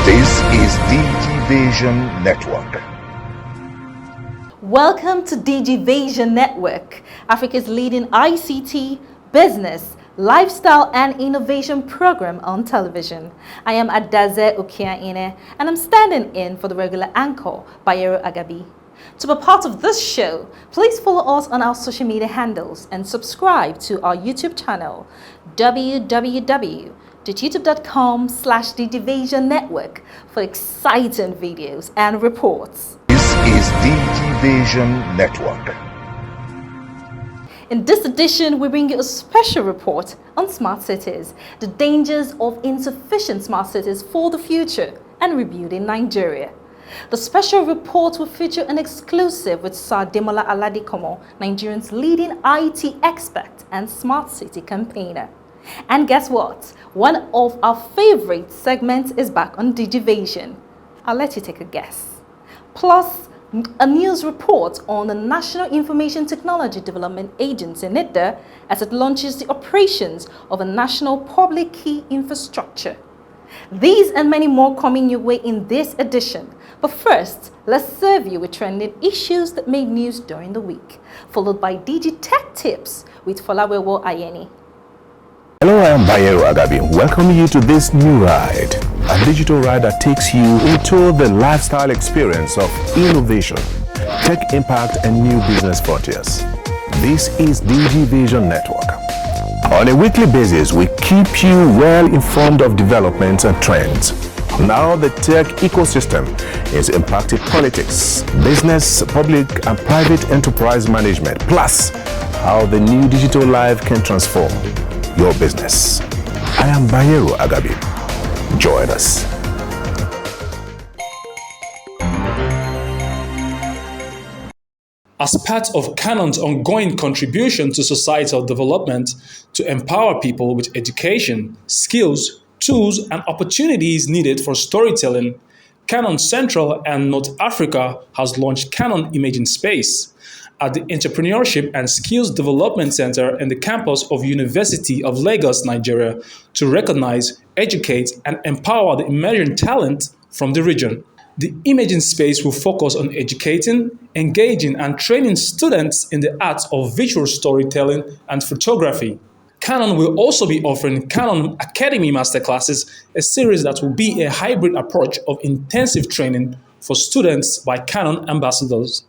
This is Digivation Network. Welcome to Digivation Network, Africa's leading ICT, business, lifestyle and innovation program on television. I am Adaze Okiaine and I'm standing in for the regular anchor, Bayero Agabi. To be part of this show, please follow us on our social media handles and subscribe to our YouTube channel, www.youtube.com/Digivation Network, for exciting videos and reports. This is Digivation Network. In this edition, we bring you a special report on smart cities, the dangers of insufficient smart cities for the future, and rebuilding Nigeria. The special report will feature an exclusive with Sir Demola Aladikomo, Nigeria's leading IT expert and smart city campaigner. And guess what? One of our favorite segments is back on Digivation. I'll let you take a guess. Plus, a news report on the National Informationtechnology Development Agency, NITDA, as it launches the operations of a national public key infrastructure. These and many more coming your way in this edition. But first, let's serve you with trending issues that made news during the week, followed by Digitech tips with Folawewo Ayeni. Hello, I am Bayero Agabi, welcoming you to this new ride, a digital ride that takes you into the lifestyle experience of innovation, tech impact, and new business frontiers. This is Digivation Network. On a weekly basis, we keep you well informed of developments and trends. Now the tech ecosystem is impacting politics, business, public and private enterprise management, plus how the new digital life can transform your business. I am Bayero Agabi. Join us. As part of Canon's ongoing contribution to societal development to empower people with education, skills, tools, and opportunities needed for storytelling, Canon Central and North Africa has launched Canon Imaging Space at the Entrepreneurship and Skills Development Center in the campus of University of Lagos, Nigeria, to recognize, educate, and empower the emerging talent from the region. The Imaging Space will focus on educating, engaging, and training students in the arts of visual storytelling and photography. Canon will also be offering Canon Academy Masterclasses, a series that will be a hybrid approach of intensive training for students by Canon ambassadors.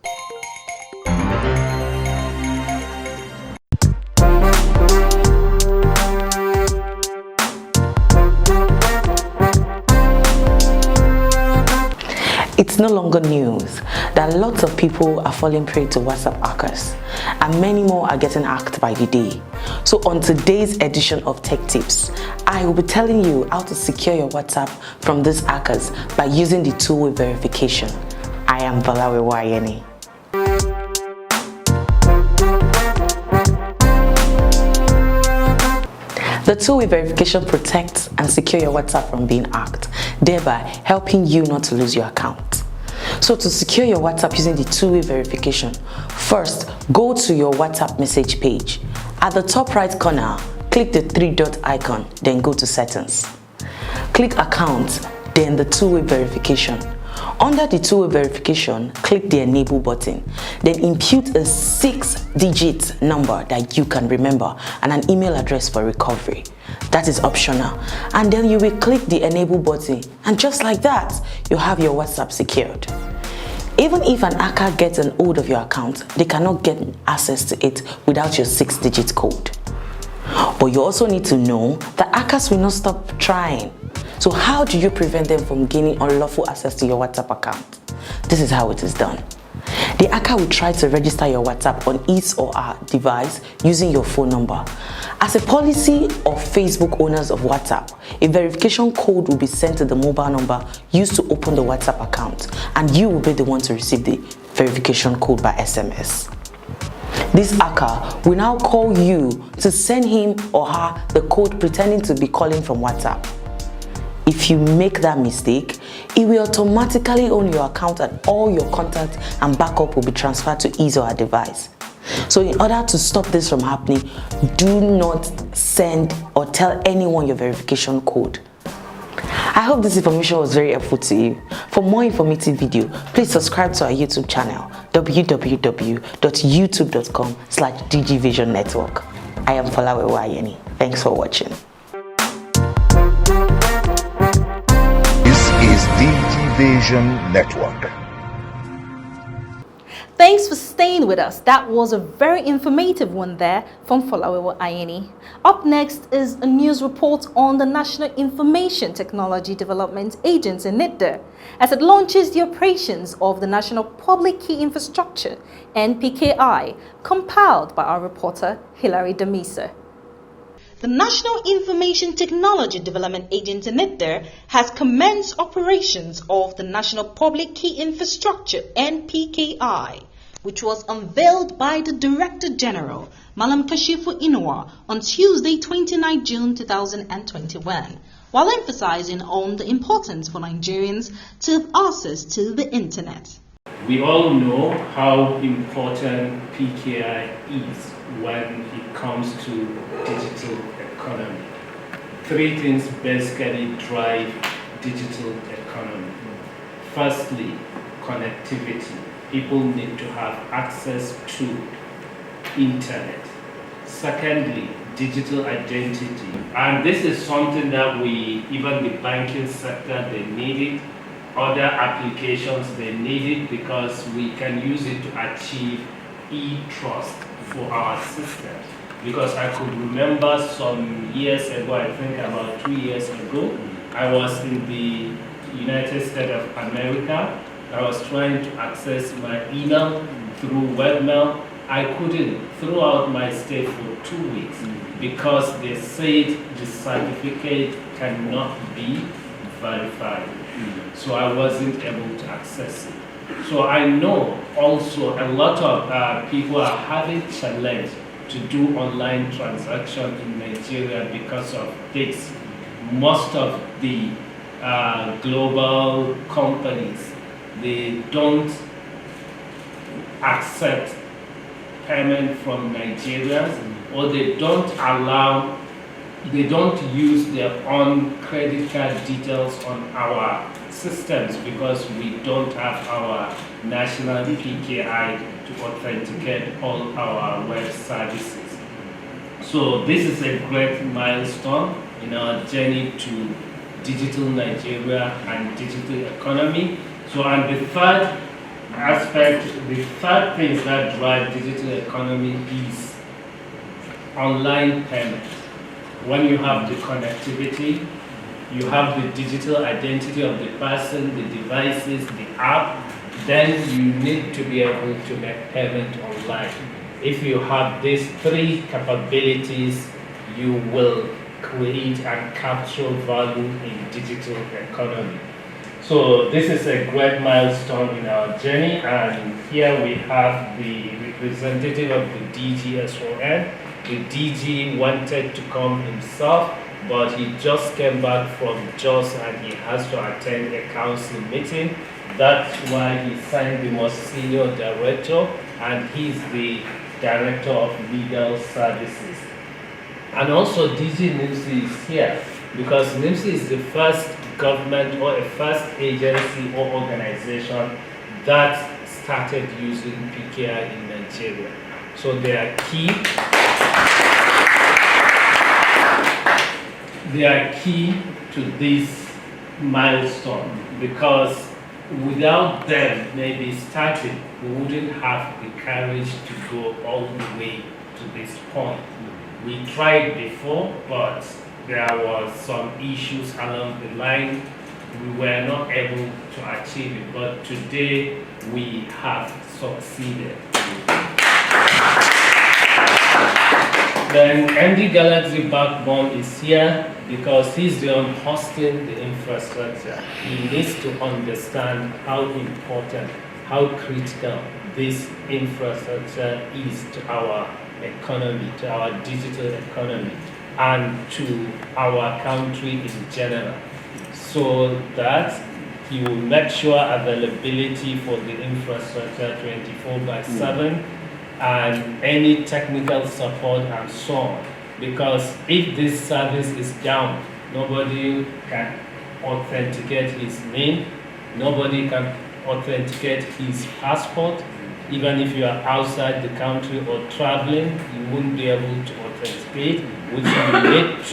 It's no longer news that lots of people are falling prey to WhatsApp hackers, and many more are getting hacked by the day. So on today's edition of Tech Tips, I will be telling you how to secure your WhatsApp from these hackers by using the two-way verification. I am Folawewo Ayeni. The two-way verification protects and secures your WhatsApp from being hacked, thereby helping you not to lose your account. So to secure your WhatsApp using the two-way verification, first go to your WhatsApp message page. At the top right corner, click the three-dot icon, then go to Settings. Click Accounts, then the two-way verification. Under the two-way verification, click the Enable button, then input a 6-digit number that you can remember and an email address for recovery. That is optional. And then you will click the Enable button, and just like that, you have your WhatsApp secured. Even if an hacker gets an hold of your account, they cannot get access to it without your 6-digit code. But you also need to know that hackers will not stop trying. So how do you prevent them from gaining unlawful access to your WhatsApp account? This is how it is done. The hacker will try to register your WhatsApp on his or her device using your phone number. As a policy of Facebook owners of WhatsApp, a verification code will be sent to the mobile number used to open the WhatsApp account, and you will be the one to receive the verification code by SMS. This hacker will now call you to send him or her the code pretending to be calling from WhatsApp. If you make that mistake, it will automatically own your account and all your contacts and backup will be transferred to his or her device. So in order to stop this from happening, do not send or tell anyone your verification code. I hope this information was very helpful to you. For more informative video, please subscribe to our YouTube channel, www.youtube.com/Digivation Network. I am Folawewa Ayeni. Thanks for watching. This is Digivation Network. Thanks for staying with us. That was a very informative one there from Folawewa Ayeni. Up next is a news report on the National Information Technology Development Agency, NITDA, as it launches the operations of the National Public Key Infrastructure, NPKI, compiled by our reporter Hilary Demisa. The National Information Technology Development Agency, NITDA, has commenced operations of the National Public Key Infrastructure, NPKI, which was unveiled by the Director General, Malam Kashifu Inuwa, on Tuesday, 29 June 2021, while emphasizing on the importance for Nigerians to have access to the Internet. We all know how important PKI is when it comes to digital economy. Three things basically drive digital economy. Firstly, connectivity. People need to have access to internet. Secondly, digital identity. And this is something that even the banking sector, they need it. Other applications, they need it because we can use it to achieve e-trust for our system. Because I could remember some years ago, I think about 2 years ago, I was in the United States of America. I was trying to access my email through webmail. I couldn't throughout my stay for 2 weeks because they said the certificate cannot be verified. So I wasn't able to access it. So I know also a lot of people are having challenge to do online transaction in Nigeria because of this. Most of the global companies, they don't accept payment from Nigerians, or they don't use their own credit card details on our systems because we don't have our national PKI to authenticate all our web services. So this is a great milestone in our journey to digital Nigeria and digital economy. So, and the third aspect, the third thing that drive digital economy is online payment. When you have the connectivity, you have the digital identity of the person, the devices, the app, then you need to be able to make payment online. If you have these three capabilities, you will create and capture value in digital economy. So this is a great milestone in our journey, and here we have the representative of the DGSON. The DG wanted to come himself, but he just came back from Jos and he has to attend a council meeting. That's why he signed the most senior director, and he's the director of legal services. And also DG NIMSI is here because NIMSI is the first government or a first agency or organization that started using PKI in Nigeria. So they are key to this milestone because without them maybe starting, we wouldn't have the courage to go all the way to this point. We tried before, but there was some issues along the line. We were not able to achieve it, but today we have succeeded. Then MD Galaxy Backbone is here because he's the one hosting the infrastructure. He needs to understand how important, how critical this infrastructure is to our economy, to our digital economy, and to our country in general, so that he will make sure availability for the infrastructure 24/7 and any technical support and so on. Because if this service is down, nobody can authenticate his name. Nobody can authenticate his passport. Even if you are outside the country or traveling, you won't be able to authenticate, which you need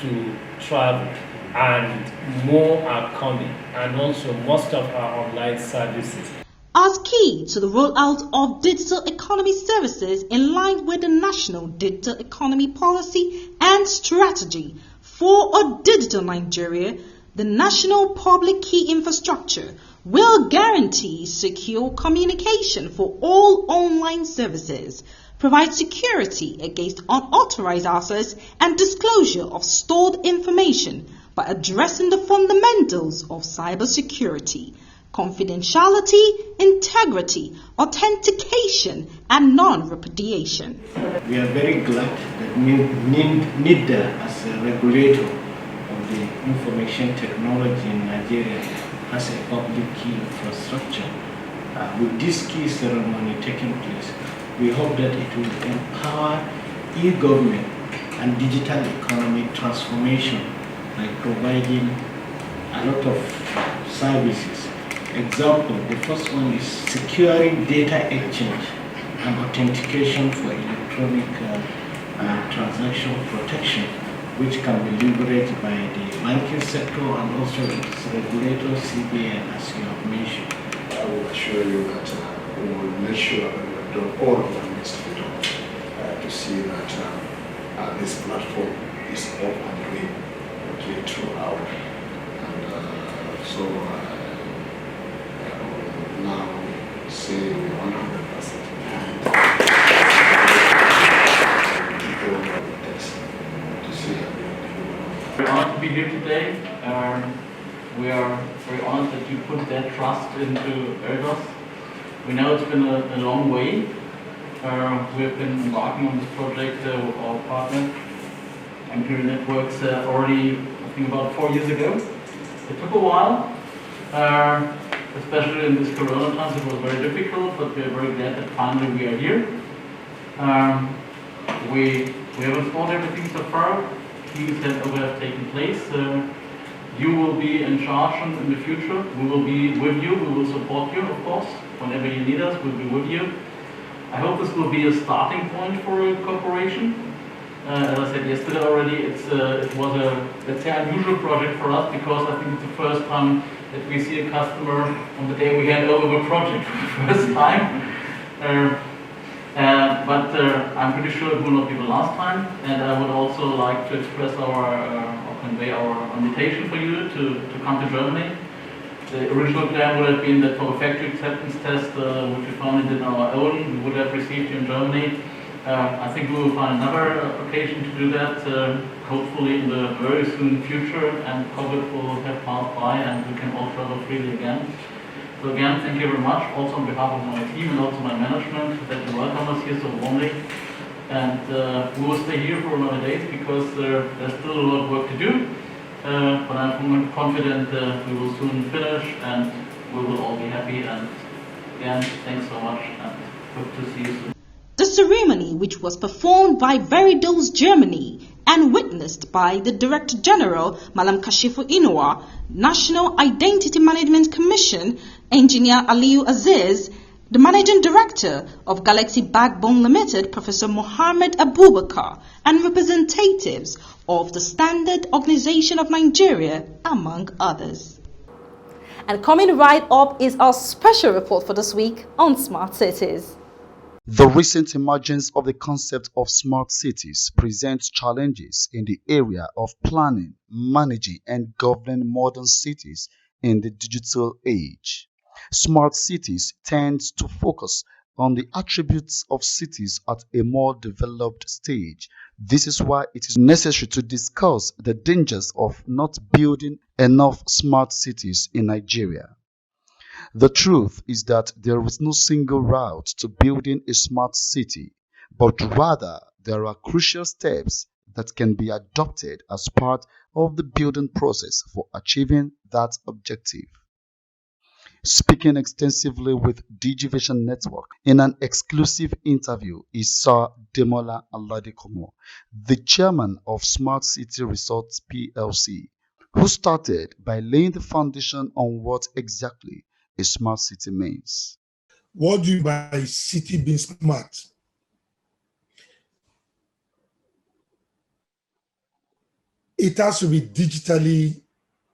to travel. And more are coming. And also most of our online services. As key to the rollout of digital economy services in line with the National Digital Economy Policy and Strategy for a Digital Nigeria, the National Public Key Infrastructure will guarantee secure communication for all online services, provide security against unauthorized access and disclosure of stored information by addressing the fundamentals of cybersecurity, confidentiality, integrity, authentication, and non-repudiation. We are very glad that NITDA, as a regulator of the information technology in Nigeria, has a public key infrastructure. With this key ceremony taking place, we hope that it will empower e-government and digital economy transformation by providing a lot of services. Example, the first one is securing data exchange and authentication for electronic transaction protection, which can be leveraged by the banking sector and also its regulator, CBN, as you have mentioned. I will assure you that we will make sure that we have done all of what needs to be done to see that this platform is up and running throughout. And so now say 100% behind people to see that we are very honored to be here today. We are very honored that you put that trust into Veritas. We know it's been a long way. We have been embarking on this project with our partner, Imperial Networks, already I think about 4 years ago. It took a while, especially in this Corona times. It was very difficult, but we are very glad that finally we are here. We have installed everything so far. Keys have taken place. You will be in charge in the future. We will be with you. We will support you, of course. Whenever you need us, we'll be with you. I hope this will be a starting point for a cooperation. As I said yesterday already, it was a, let's say, unusual project for us because I think it's the first time that we see a customer on the day we hand over the project for the first time. But I'm pretty sure it will not be the last time. And I would also like to express or convey our invitation for you to come to Germany. The original plan would have been that for a factory acceptance test, which we founded in our own, we would have received you in Germany. I think we will find another occasion to do that, hopefully in the very soon future, and COVID will have passed by and we can all travel freely again. So again, thank you very much, also on behalf of my team and also my management, that you welcome us here so warmly. And we will stay here for another days because there's still a lot of work to do. But I'm confident we will soon finish and we will all be happy. And again, thanks so much and hope to see you soon. The ceremony, which was performed by Veritas Germany and witnessed by the Director General, Malam Kashifu Inuwa, National Identity Management Commission, Engineer Aliyu Aziz, the Managing Director of Galaxy Backbone Limited, Professor Mohammed Abubakar, and representatives of the Standard Organization of Nigeria, among others. And coming right up is our special report for this week on smart cities. The recent emergence of the concept of smart cities presents challenges in the area of planning, managing, and governing modern cities in the digital age. Smart cities tend to focus on the attributes of cities at a more developed stage. This is why it is necessary to discuss the dangers of not building enough smart cities in Nigeria. The truth is that there is no single route to building a smart city, but rather there are crucial steps that can be adopted as part of the building process for achieving that objective. Speaking extensively with Digivation Network in an exclusive interview is Sir Demola Aladekomo, the chairman of Smart City Resorts PLC, who started by laying the foundation on what exactly a smart city means. What do you mean by city being smart? It has to be digitally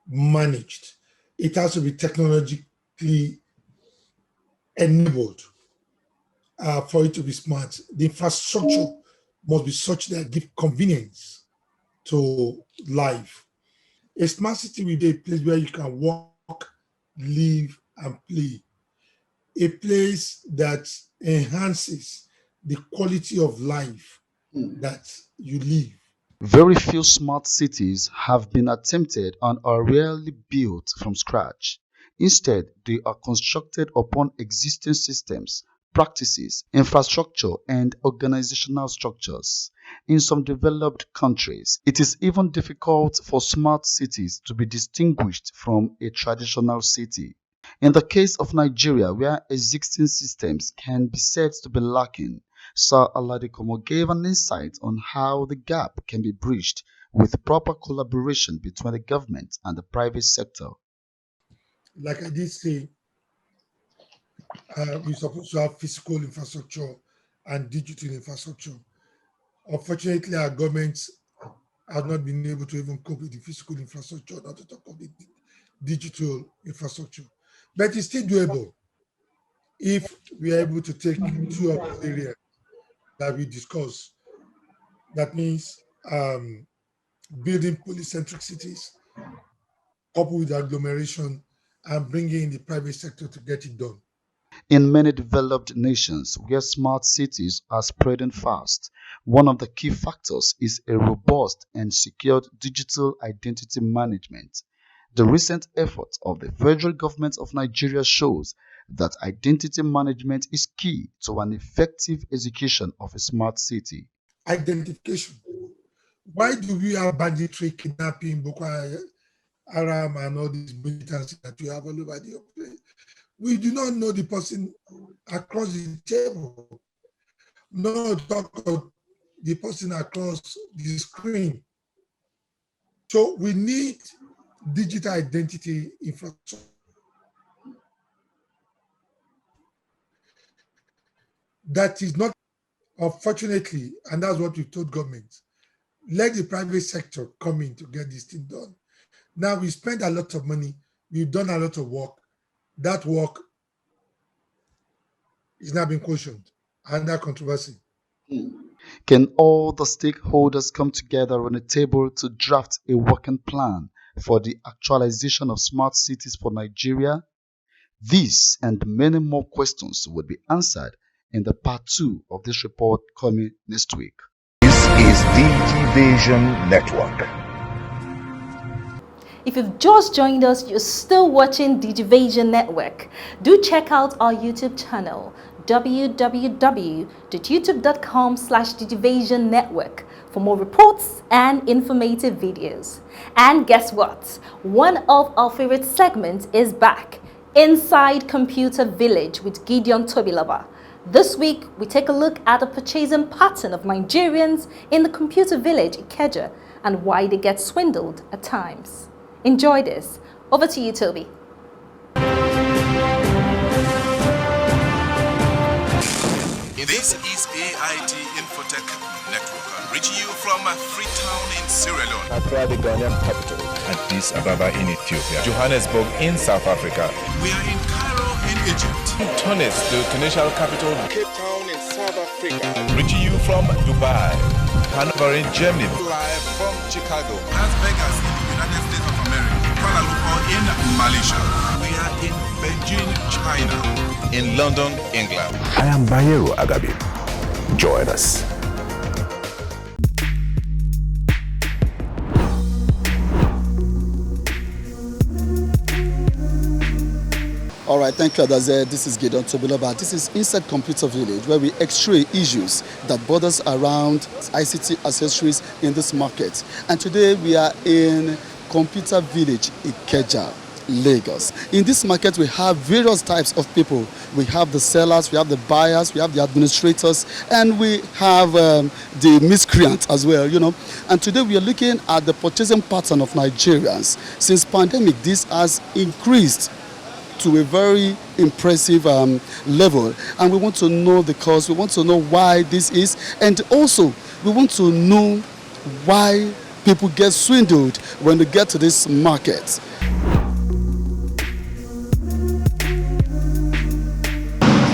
managed. It has to be technologically enabled for it to be smart. The infrastructure must be such that it gives convenience to life. A smart city will be a place where you can walk, live, and play. A place that enhances the quality of life that you live. Very few smart cities have been attempted and are rarely built from scratch. Instead, they are constructed upon existing systems, practices, infrastructure, and organizational structures. In some developed countries, it is even difficult for smart cities to be distinguished from a traditional city. In the case of Nigeria, where existing systems can be said to be lacking, Sir Aladekomo gave an insight on how the gap can be bridged with proper collaboration between the government and the private sector. Like I did say, we're supposed to have physical infrastructure and digital infrastructure. Unfortunately, our governments have not been able to even cope with the physical infrastructure, not to talk of the digital infrastructure. But it's still doable if we are able to take two of the areas that we discussed. That means building polycentric cities, coupled with agglomeration, and bringing in the private sector to get it done. In many developed nations where smart cities are spreading fast, one of the key factors is a robust and secured digital identity management. The recent efforts of the federal government of Nigeria shows that identity management is key to an effective execution of a smart city. Identification. Why do we have banditry, kidnapping, Boko Haram, and all these militants that we have all over the place? We do not know the person across the table. No talk of the person across the screen. So we need digital identity infrastructure. That is not, unfortunately, and that's what we told government. Let the private sector come in to get this thing done. Now we spend a lot of money. We've done a lot of work. That work is now being questioned under controversy. Can all the stakeholders come together on a table to draft a working plan for the actualization of smart cities for Nigeria? These and many more questions will be answered in the part 2 of this report coming next week. This is Digivation Network. If you've just joined us, you're still watching Digivation Network. Do check out our YouTube channel, www.youtube.com/Digivation Network, for more reports and informative videos. And guess what? One of our favorite segments is back, Inside Computer Village with Gideon Tobilaba. This week, we take a look at the purchasing pattern of Nigerians in the computer village, Ikeja, and why they get swindled at times. Enjoy this. Over to you, Toby. This is AIT Infotech Network, reaching you from Freetown in Sierra Leone, Accra, the Ghanaian capital, Addis Ababa in Ethiopia, Johannesburg in South Africa. We are in Cairo in Egypt, Tunis, the Tunisian capital, Cape Town in South Africa, reaching you from Dubai, Hanover in Germany, live from Chicago, Las Vegas in the United States of America, Kuala Lumpur in Malaysia. We are in Beijing, China, in London, England. I am Bayero Agabi. Join us. All right, thank you, Adaze. This is Gideon Tobilaba. This is Inside Computer Village, where we x-ray issues that borders around ICT accessories in this market. And today we are in Computer Village, Ikeja. Lagos. In this market, we have various types of people. We have the sellers, we have the buyers, we have the administrators, and we have the miscreants as well, you know. And today we are looking at the purchasing pattern of Nigerians. Since pandemic, this has increased to a very impressive level, and we want to know the cause, we want to know why this is, and also we want to know why people get swindled when they get to this market.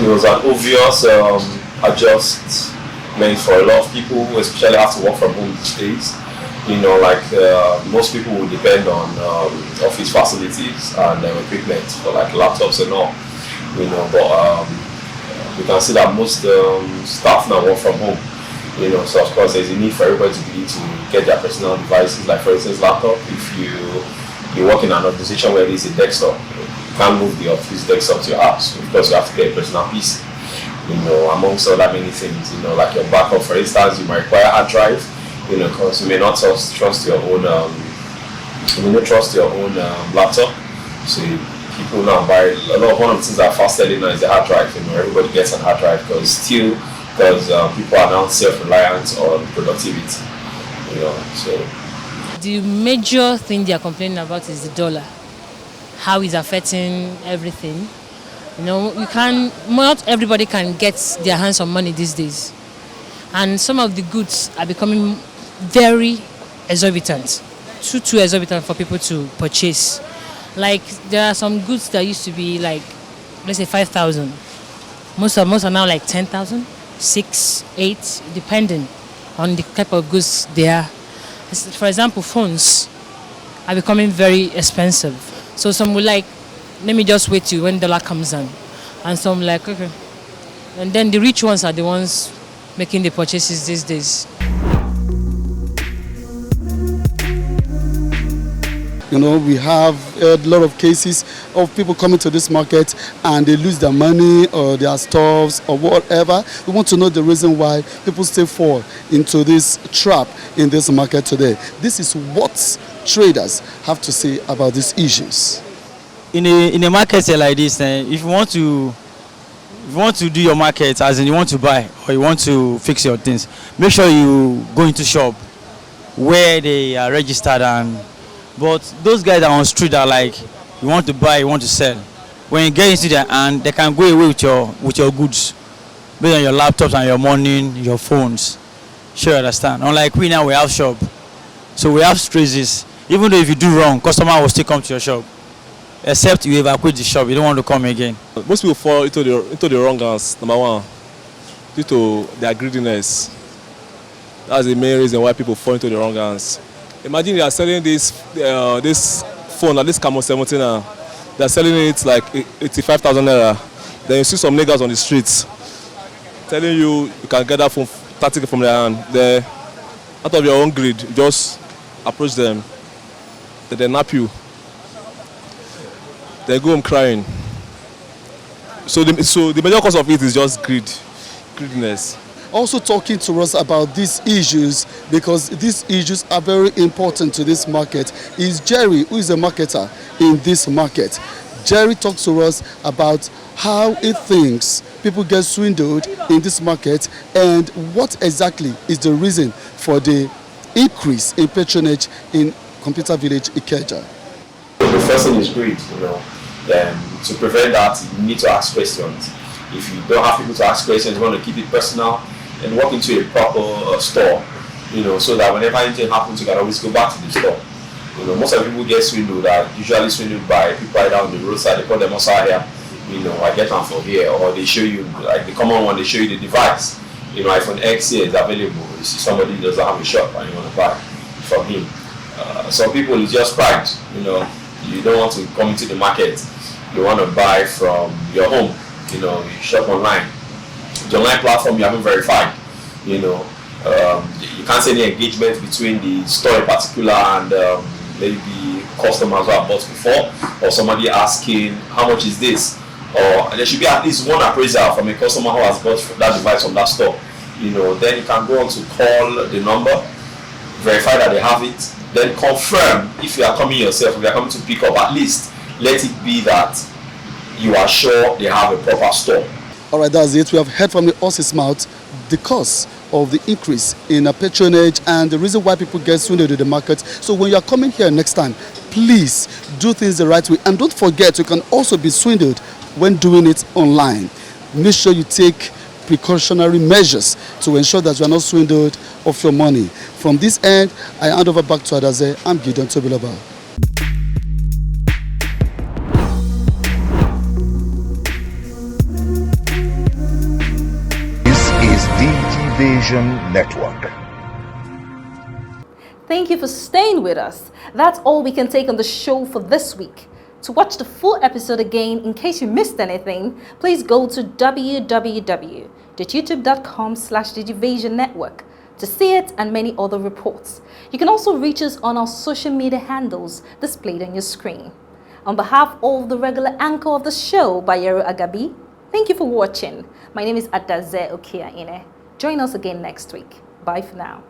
It was an obvious adjustment for a lot of people who especially have to work from home these days. You know, like most people will depend on office facilities and equipment for like laptops and all. You know, but we can see that most staff now work from home. You know, so of course there's a need for everybody to be to get their personal devices, like for instance laptop. If you work in an organization where there's a desktop, you can't move the office desktop to your house. Of course you have to get a personal PC. You know, amongst other many things, you know, like your backup, for instance, you might require a hard drive, you know, because you may not trust your own laptop. So people now buy one of the things that are fast selling now is the hard drive. You know, everybody gets a hard drive because people are now self-reliant on productivity. You know, so the major thing they are complaining about is the dollar, how it's affecting everything. You know, not everybody can get their hands on money these days, and some of the goods are becoming very exorbitant, too exorbitant for people to purchase. Like there are some goods that used to be like, let's say 5,000. Most are now like 10,000, 6, 8, depending on the type of goods they are. For example, phones are becoming very expensive. So some will like, let me just wait till when dollar comes down, and some like, okay. And then the rich ones are the ones making the purchases these days. You know, we have a lot of cases of people coming to this market and they lose their money or their stuffs or whatever. We want to know the reason why people still fall into this trap in this market today. This is what traders have to say about these issues. In a market like this, if you want to do your market, as in you want to buy or you want to fix your things, make sure you go into shop where they are registered. But those guys that are on street are like, you want to buy, you want to sell. When you get into their hand, they can go away with your goods, based on your laptops and your money, your phones. Sure, you understand. Unlike we now, we have shop, so we have traces. Even though if you do wrong, customer will still come to your shop. Except you evacuate the shop, you don't want to come again. Most people fall into the wrong hands, number one, due to their greediness. That's the main reason why people fall into the wrong hands. Imagine they are selling this phone, this Camo 17 now. They are selling it like 85,000 naira. Then you see some niggas on the streets telling you can get that phone 30 from their hand. They, out of your own greed, you just approach them. They nap you. They go home crying. So the major cause of it is just greediness. Also talking to us about these issues, because these issues are very important to this market, is Jerry, who is a marketer in this market. Jerry talks to us about how he thinks people get swindled in this market and what exactly is the reason for the increase in patronage in Computer Village Ikeja. The first thing is greed, you know. To prevent that, you need to ask questions. If you don't have people to ask questions, you want to keep it personal and walk into a proper store, you know, so that whenever anything happens, you can always go back to the store. You know, most of the people get swindled are usually swindled by people right down the roadside. They call them also here, you know, I get one for here, or they show you, like the common one, they show you the device. You know, iPhone X here is available. You see somebody who doesn't have a shop and you want to buy from him. Some people is just pride, you know, you don't want to come into the market. You want to buy from your home, you know, you shop online. The online platform you haven't verified, you know, you can't see any engagement between the store in particular and maybe customers who have bought before, or somebody asking how much is this, or there should be at least one appraisal from a customer who has bought that device from that store. You know, then you can go on to call the number, verify that they have it, then confirm if you are coming yourself, if you are coming to pick up, at least let it be that you are sure they have a proper store. All right, that's it. We have heard from the horse's mouth the cause of the increase in patronage and the reason why people get swindled in the market. So when you are coming here next time, please do things the right way. And don't forget, you can also be swindled when doing it online. Make sure you take precautionary measures to ensure that you are not swindled of your money. From this end, I hand over back to Adaze. I'm Gideon Tobilaba. Digivation Network. Thank you for staying with us. That's all we can take on the show for this week. To watch the full episode again, in case you missed anything, please go to www.youtube.com/Digivation Network to see it and many other reports. You can also reach us on our social media handles displayed on your screen. On behalf of the regular anchor of the show, Bayero Agabi, thank you for watching. My name is Adaze Okiaine. Join us again next week. Bye for now.